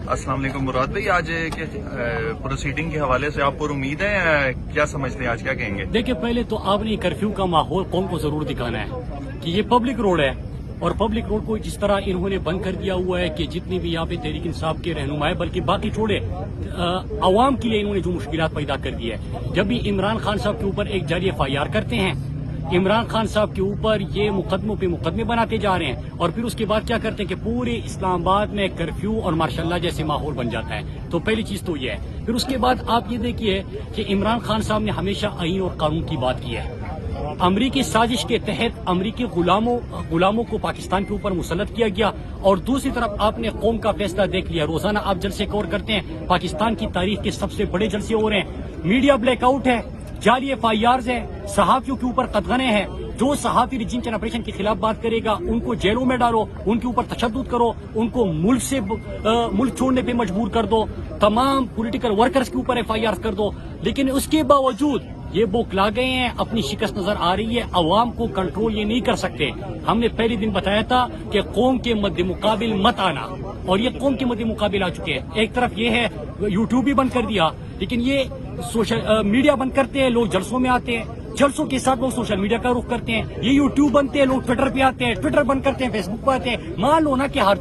السلام علیکم مراد بھائی، آج پروسیڈنگ کے حوالے سے آپ پر امید ہے، کیا سمجھتے ہیں آج کیا کہیں گے؟ دیکھیں، پہلے تو آپ نے کرفیو کا ماحول قوم کو ضرور دکھانا ہے کہ یہ پبلک روڈ ہے، اور پبلک روڈ کو جس طرح انہوں نے بند کر دیا ہوا ہے کہ جتنی بھی یہاں پہ تحریک انصاف کے رہنما ہے، بلکہ باقی چھوڑے عوام کے لیے انہوں نے جو مشکلات پیدا کر دی ہے. جب بھی عمران خان صاحب کے اوپر ایک جعلی FIR کرتے ہیں، عمران خان صاحب کے اوپر یہ مقدموں پہ مقدمے بناتے جا رہے ہیں، اور پھر اس کے بعد کیا کرتے ہیں کہ پورے اسلام آباد میں کرفیو اور ماشاء اللہ جیسے ماحول بن جاتا ہے. تو پہلی چیز تو یہ ہے. پھر اس کے بعد آپ یہ دیکھیے کہ عمران خان صاحب نے ہمیشہ آئین اور قانون کی بات کی ہے. امریکی سازش کے تحت امریکی غلاموں کو پاکستان کے اوپر مسلط کیا گیا، اور دوسری طرف آپ نے قوم کا فیصلہ دیکھ لیا. روزانہ آپ جلسے کور کرتے ہیں، پاکستان کی تاریخ کے سب سے بڑے جلسے ہو رہے ہیں. میڈیا بلیک آؤٹ ہے، جعلی FIRs ہے، صحافیوں کے اوپر قدغنے ہیں. جو صحافی ریجنٹ آپریشن کے خلاف بات کرے گا ان کو جیلوں میں ڈالو، ان کے اوپر تشدد کرو، ان کو ملک چھوڑنے پہ مجبور کر دو، تمام پولیٹیکل ورکرز کے اوپر FIRs کر دو. لیکن اس کے باوجود یہ بوکلا گئے ہیں، اپنی شکست نظر آ رہی ہے. عوام کو کنٹرول یہ نہیں کر سکتے. ہم نے پہلے دن بتایا تھا کہ قوم کے مد مقابل مت آنا، اور یہ قوم کے مد مقابل آ چکے ہیں. ایک طرف یہ ہے YouTube بھی بند کر دیا، لیکن یہ سوشل میڈیا بند کرتے ہیں، لوگ جلسوں میں آتے ہیں، جلسوں کے ساتھ لوگ سوشل میڈیا کا رخ کرتے ہیں. یہ YouTube بنتے ہیں، لوگ ٹویٹر پہ آتے ہیں، ٹویٹر بند کرتے ہیں، فیس بک پہ آتے ہیں. مان لو نا کہ ہر